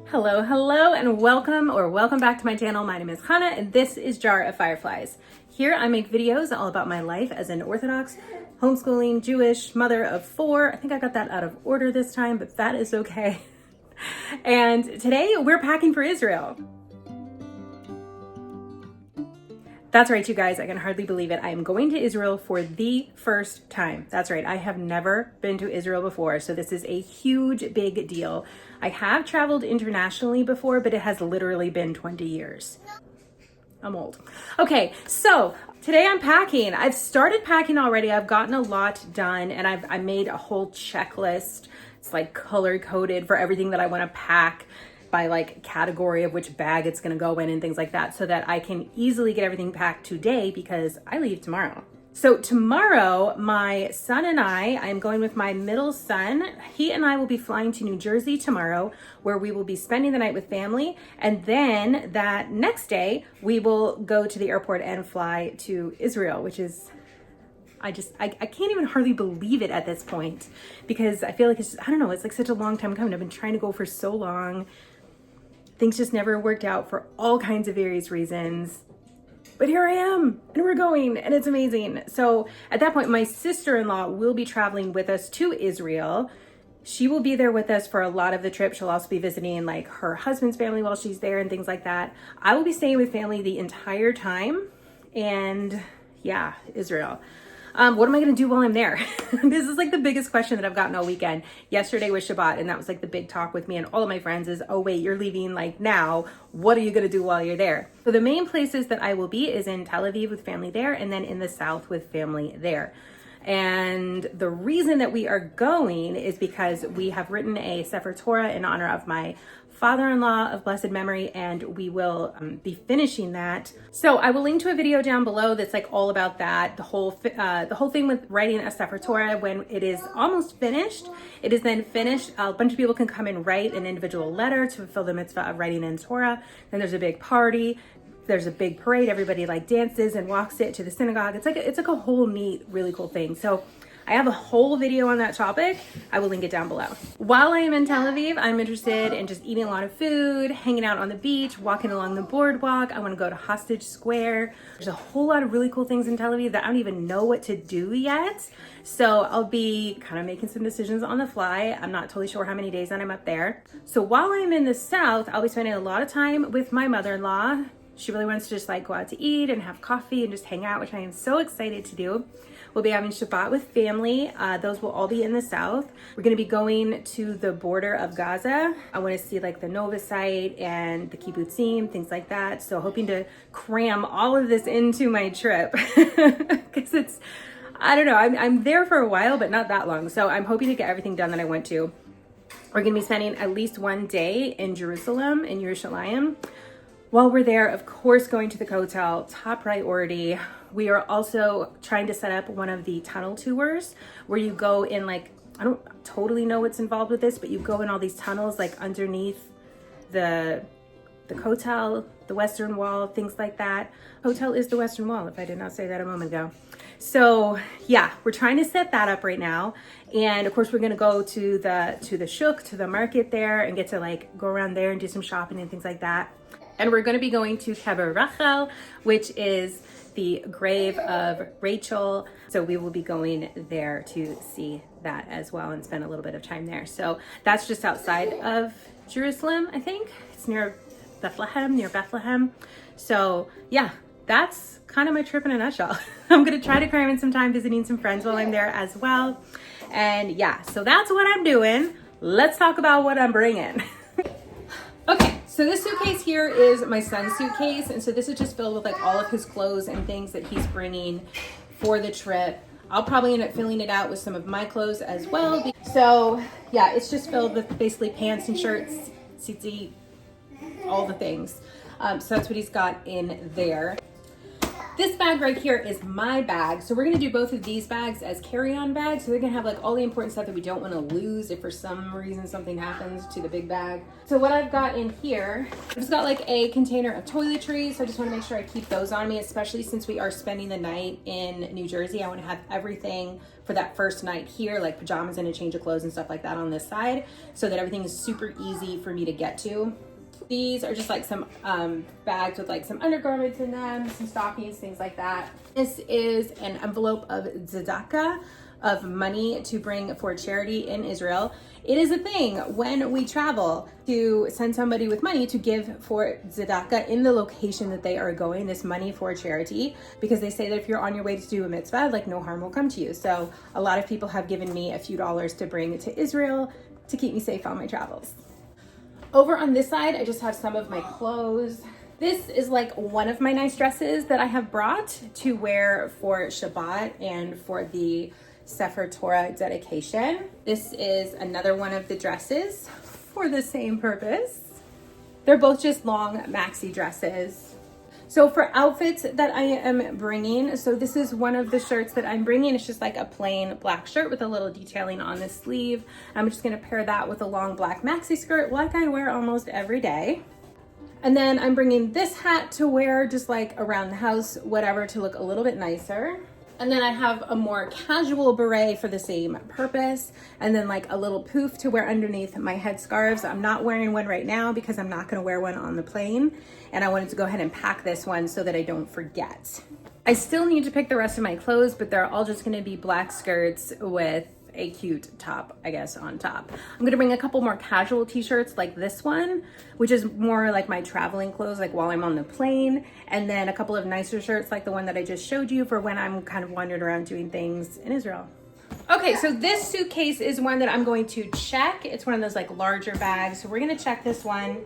Hello, and welcome back to my channel. My name is Chana, and this is Jar of Fireflies. Here I make videos all about my life as an Orthodox, homeschooling, Jewish mother of 4. I think I got that out of order this time, but that is okay. And today we're packing for Israel. That's right, you guys, I can hardly believe it. I am going to Israel for the first time. That's right, I have never been to Israel before, so this is a huge, big deal. I have traveled internationally before, but it has literally been 20 years. I'm old. Okay, so today I'm packing. I've started packing already. I've gotten a lot done, and I made a whole checklist. It's like color coded for everything that I want to pack by like category of which bag it's going to go in and things like that, so that I can easily get everything packed today because I leave tomorrow. So tomorrow, my son and I'm going with my middle son. He and I will be flying to New Jersey tomorrow, where we will be spending the night with family. And then that next day, we will go to the airport and fly to Israel, which is, I can't even hardly believe it at this point, because I feel like it's, I don't know, it's like such a long time coming. I've been trying to go for so long. Things just never worked out for all kinds of various reasons. But here I am, and we're going, and it's amazing. So at that point, my sister-in-law will be traveling with us to Israel. She will be there with us for a lot of the trip. She'll also be visiting like her husband's family while she's there and things like that. I will be staying with family the entire time. And yeah, Israel. What am I going to do while I'm there? This is like the biggest question that I've gotten all weekend. Yesterday was Shabbat, and that was like the big talk with me and all of my friends is, oh wait, you're leaving like now. What are you going to do while you're there? So the main places that I will be is in Tel Aviv with family there, and then in the south with family there. And the reason that we are going is because we have written a Sefer Torah in honor of my father-in-law of blessed memory, and we will be finishing that. So I will link to a video down below that's like all about that. The whole thing with writing a Sefer Torah, when it is almost finished, it is then finished. A bunch of people can come and write an individual letter to fulfill the mitzvah of writing in Torah. Then there's a big party. There's a big parade. Everybody like dances and walks it to the synagogue. It's like a whole neat, really cool thing. So I have a whole video on that topic. I will link it down below. While I am in Tel Aviv, I'm interested in just eating a lot of food, hanging out on the beach, walking along the boardwalk. I want to go to Hostage Square. There's a whole lot of really cool things in Tel Aviv that I don't even know what to do yet. So I'll be kind of making some decisions on the fly. I'm not totally sure how many days that I'm up there. So while I'm in the south, I'll be spending a lot of time with my mother-in-law. She really wants to just like go out to eat and have coffee and just hang out, which I am so excited to do. We'll be having Shabbat with family. Those will all be in the south. We're going to be going to the border of Gaza. I want to see like the Nova site and the kibbutzim, things like that. So hoping to cram all of this into my trip because it's, I don't know, I'm there for a while, but not that long. So I'm hoping to get everything done that I want to. We're going to be spending at least one day in Jerusalem, in Yerushalayim. While we're there, of course, going to the hotel, top priority. We are also trying to set up one of the tunnel tours where you go in like, I don't totally know what's involved with this, but you go in all these tunnels like underneath the hotel, the Western Wall, things like that. Hotel is the Western Wall, if I did not say that a moment ago. So yeah, we're trying to set that up right now. And of course, we're gonna go to the shuk, to the market there, and get to like go around there and do some shopping and things like that. And we're going to be going to Kever Rachel, which is the grave of Rachel. So we will be going there to see that as well and spend a little bit of time there. So that's just outside of Jerusalem, I think. It's near Bethlehem. So yeah, that's kind of my trip in a nutshell. I'm going to try to cram in some time visiting some friends while I'm there as well. And yeah, so that's what I'm doing. Let's talk about what I'm bringing. Okay. So this suitcase here is my son's suitcase, and so this is just filled with like all of his clothes and things that he's bringing for the trip. I'll probably end up filling it out with some of my clothes as well. So yeah, it's just filled with basically pants and shirts, tzitzit, all the things. So that's what he's got in there. This bag right here is my bag. So we're gonna do both of these bags as carry-on bags. So they're gonna have like all the important stuff that we don't wanna lose if for some reason something happens to the big bag. So what I've got in here, I've just got like a container of toiletries. So I just wanna make sure I keep those on me, especially since we are spending the night in New Jersey. I wanna have everything for that first night here, like pajamas and a change of clothes and stuff like that on this side, so that everything is super easy for me to get to. These are just like some bags with like some undergarments in them, some stockings, things like that. This is an envelope of tzedakah, of money to bring for charity in Israel. It is a thing when we travel to send somebody with money to give for tzedakah in the location that they are going, this money for charity, because they say that if you're on your way to do a mitzvah, like no harm will come to you. So a lot of people have given me a few dollars to bring to Israel to keep me safe on my travels. Over on this side, I just have some of my clothes. This is like one of my nice dresses that I have brought to wear for Shabbat and for the Sefer Torah dedication. This is another one of the dresses for the same purpose. They're both just long maxi dresses. So for outfits that I am bringing, so this is one of the shirts that I'm bringing. It's just like a plain black shirt with a little detailing on the sleeve. I'm just gonna pair that with a long black maxi skirt like I wear almost every day. And then I'm bringing this hat to wear just like around the house, whatever, to look a little bit nicer. And then I have a more casual beret for the same purpose. And then like a little poof to wear underneath my headscarves. I'm not wearing one right now because I'm not gonna wear one on the plane. And I wanted to go ahead and pack this one so that I don't forget. I still need to pick the rest of my clothes, but they're all just gonna be black skirts with a cute top, I guess, on top. I'm gonna bring a couple more casual t-shirts like this one, which is more like my traveling clothes, like while I'm on the plane, and then a couple of nicer shirts like the one that I just showed you for when I'm kind of wandering around doing things in Israel. Okay, so this suitcase is one that I'm going to check. It's one of those like larger bags, so we're gonna check this one.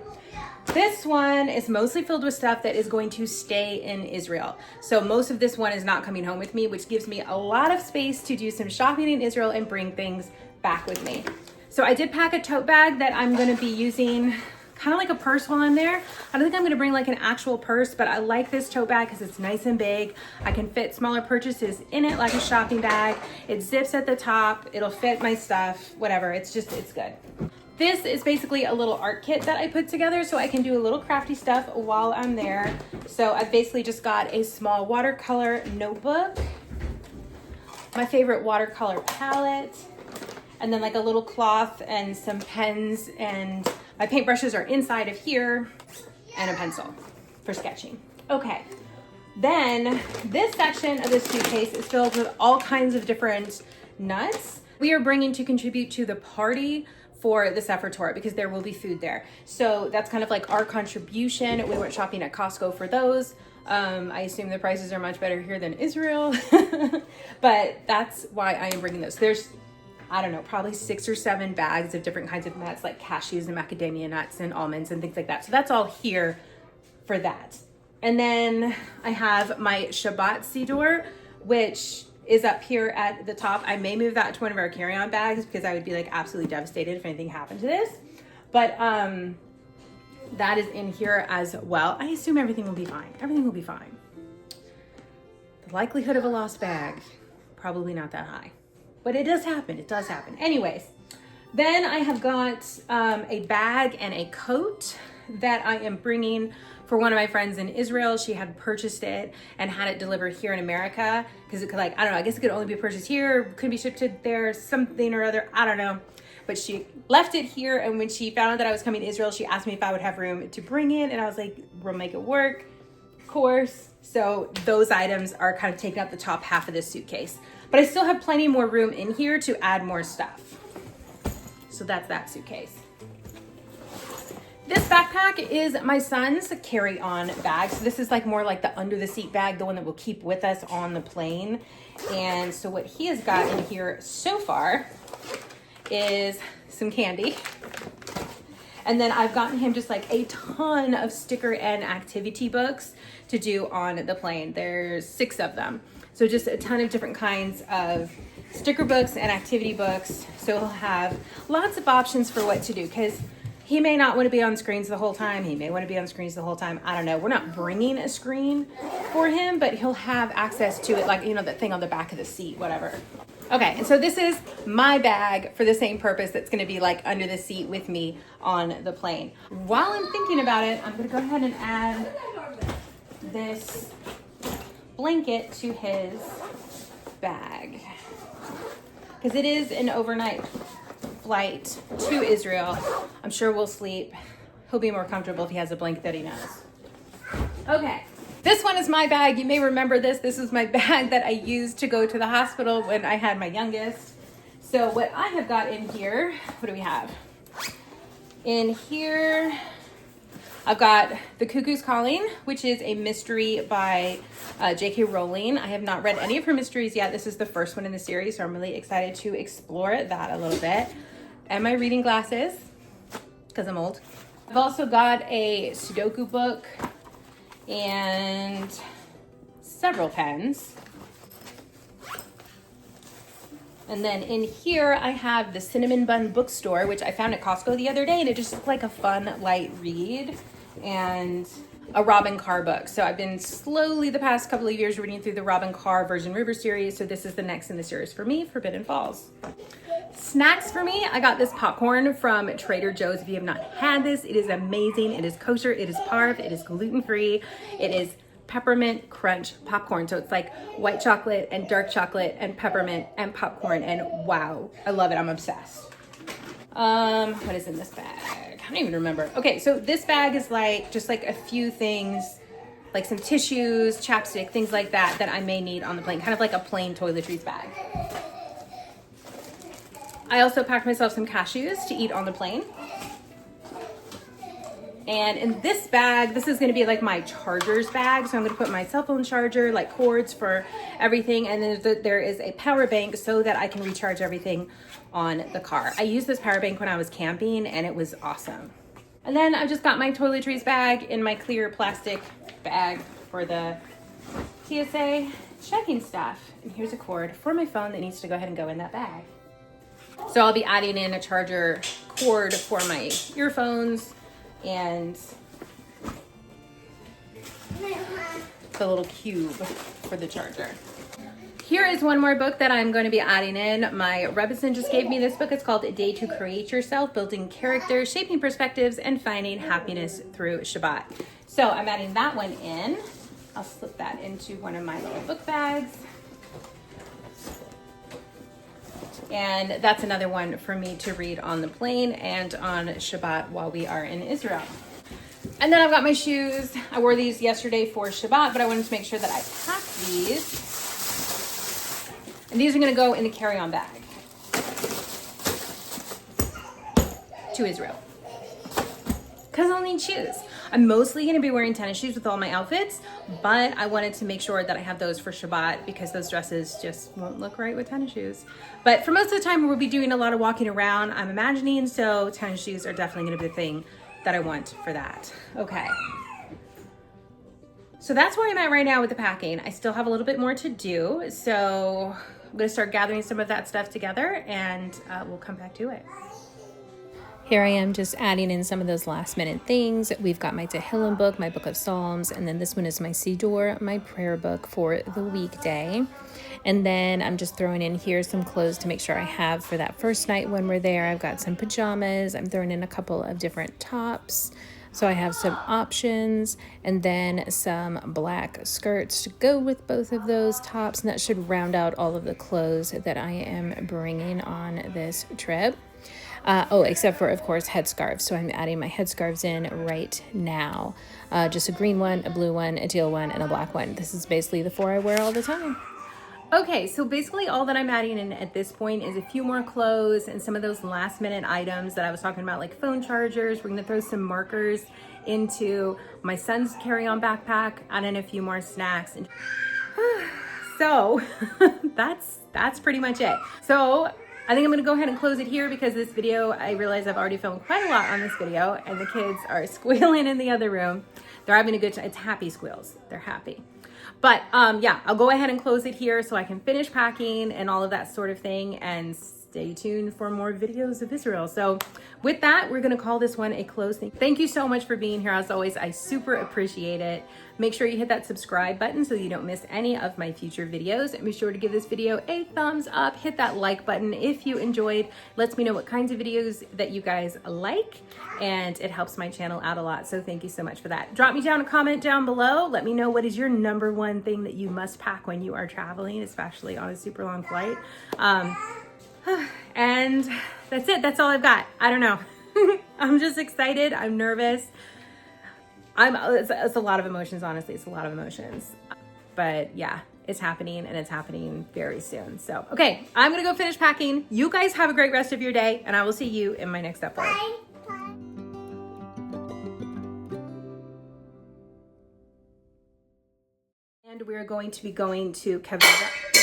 This one is mostly filled with stuff that is going to stay in Israel. So most of this one is not coming home with me, which gives me a lot of space to do some shopping in Israel and bring things back with me. So I did pack a tote bag that I'm gonna be using kind of like a purse while I'm there. I don't think I'm gonna bring like an actual purse, but I like this tote bag because it's nice and big. I can fit smaller purchases in it like a shopping bag. It zips at the top, it'll fit my stuff, whatever. It's good. This is basically a little art kit that I put together so I can do a little crafty stuff while I'm there. So I basically just got a small watercolor notebook, my favorite watercolor palette, and then like a little cloth and some pens, and my paintbrushes are inside of here, and a pencil for sketching. Okay, then this section of the suitcase is filled with all kinds of different nuts we are bringing to contribute to the party for the Sefer Torah, because there will be food there. So that's kind of like our contribution. We went shopping at Costco for those. I assume the prices are much better here than Israel, but that's why I am bringing those. There's, I don't know, probably 6 or 7 bags of different kinds of nuts, like cashews and macadamia nuts and almonds and things like that. So that's all here for that. And then I have my Shabbat Siddur, which is up here at the top. I may move that to one of our carry-on bags because I would be like absolutely devastated if anything happened to this. But that is in here as well. I assume everything will be fine. Everything will be fine. The likelihood of a lost bag, probably not that high. But it does happen. It does happen. Anyways, then I have got a bag and a coat that I am bringing for one of my friends in Israel. She had purchased it and had it delivered here in America because it could, like, I don't know, I guess it could only be purchased here, couldn't be shipped to there, something or other, I don't know. But she left it here, and when she found out that I was coming to Israel, she asked me if I would have room to bring it, and I was like, we'll make it work, of course. So those items are kind of taking up the top half of this suitcase. But I still have plenty more room in here to add more stuff. So that's that suitcase. This backpack is my son's carry-on bag. So this is like more like the under the seat bag, the one that we'll keep with us on the plane. And so what he has got in here so far is some candy. And then I've gotten him just like a ton of sticker and activity books to do on the plane. There's 6 of them. So just a ton of different kinds of sticker books and activity books. So he'll have lots of options for what to do, because He may not want to be on screens the whole time. He may want to be on screens the whole time. I don't know. We're not bringing a screen for him, but he'll have access to it, like, you know, that thing on the back of the seat, whatever. Okay, and so this is my bag for the same purpose that's going to be like under the seat with me on the plane. While I'm thinking about it, I'm going to go ahead and add this blanket to his bag, because it is an overnight flight to Israel. I'm sure we'll sleep. He'll be more comfortable if he has a blanket that he knows. Okay, this one is my bag. You may remember this. This is my bag that I used to go to the hospital when I had my youngest. So what I have got in here, what do we have? In here, I've got The Cuckoo's Calling, which is a mystery by J.K. Rowling. I have not read any of her mysteries yet. This is the first one in the series, so I'm really excited to explore that a little bit. And my reading glasses, because I'm old. I've also got a Sudoku book and several pens. And then in here, I have the Cinnamon Bun Bookstore, which I found at Costco the other day, and it just looked like a fun, light read, and a Robin Carr book. So I've been slowly the past couple of years reading through the Robin Carr Virgin River series. So this is the next in the series for me, Forbidden Falls. Snacks for me, I got this popcorn from Trader Joe's. If you have not had this, it is amazing. It is kosher, it is parve, it is gluten-free, it is peppermint crunch popcorn. So it's like white chocolate and dark chocolate and peppermint and popcorn, and wow, I love it. I'm obsessed. What is in this bag? I don't even remember. Okay, so this bag is like just like a few things, like some tissues, chapstick, things like that that I may need on the plane, kind of like a plain toiletries bag. I also packed myself some cashews to eat on the plane. And in this bag, this is going to be like my chargers bag. So I'm going to put my cell phone charger, like cords for everything. And then there is a power bank so that I can recharge everything on the car. I used this power bank when I was camping and it was awesome. And then I've just got my toiletries bag in my clear plastic bag for the TSA checking stuff. And here's a cord for my phone that needs to go ahead and go in that bag. So I'll be adding in a charger cord for my earphones and the little cube for the charger. Here is one more book that I'm going to be adding in. My Rebbetzin just gave me this book. It's called A Day to Create Yourself, Building Character, Shaping Perspectives, and Finding Happiness Through Shabbat. So I'm adding that one in. I'll slip that into one of my little book bags. And that's another one for me to read on the plane and on Shabbat while we are in Israel. And then I've got my shoes. I wore these yesterday for Shabbat, but I wanted to make sure that I packed these. And these are going to go in the carry-on bag to Israel, because I'll need shoes. I'm mostly going to be wearing tennis shoes with all my outfits, but I wanted to make sure that I have those for Shabbat because those dresses just won't look right with tennis shoes. But for most of the time, we'll be doing a lot of walking around, I'm imagining, so tennis shoes are definitely going to be the thing that I want for that. Okay. So that's where I'm at right now with the packing. I still have a little bit more to do, so I'm going to start gathering some of that stuff together, and we'll come back to it. Here I am just adding in some of those last minute things. We've got my Tehillim book, my book of Psalms, and then this one is my Siddur, my prayer book for the weekday. And then I'm just throwing in here some clothes to make sure I have for that first night when we're there. I've got some pajamas. I'm throwing in a couple of different tops. So I have some options, and then some black skirts to go with both of those tops. And that should round out all of the clothes that I am bringing on this trip. Except for, of course, headscarves. So I'm adding my headscarves in right now. Just a green one, a blue one, a teal one, and a black one. This is basically the 4 I wear all the time. Okay, so basically all that I'm adding in at this point is a few more clothes and some of those last minute items that I was talking about, like phone chargers. We're gonna throw some markers into my son's carry-on backpack, add in a few more snacks. And so that's pretty much it. So I think I'm gonna go ahead and close it here because this video, I realize I've already filmed quite a lot on this video and the kids are squealing in the other room. They're having a good time. It's happy squeals. They're happy. But yeah, I'll go ahead and close it here so I can finish packing and all of that sort of thing and stay tuned for more videos of Israel. So with that, we're going to call this one a close. Thank you so much for being here. As always, I super appreciate it. Make sure you hit that subscribe button so you don't miss any of my future videos. And be sure to give this video a thumbs up. Hit that like button if you enjoyed. Lets me know what kinds of videos that you guys like, and it helps my channel out a lot. So thank you so much for that. Drop me down a comment down below. Let me know what is your number one thing that you must pack when you are traveling, especially on a super long flight. And that's it. That's all I've got. I don't know. I'm just excited. I'm nervous. It's a lot of emotions, honestly. It's a lot of emotions. But yeah, it's happening, and it's happening very soon. So, okay, I'm going to go finish packing. You guys have a great rest of your day, and I will see you in my next upload. Bye. And we're going to be going to Kavera.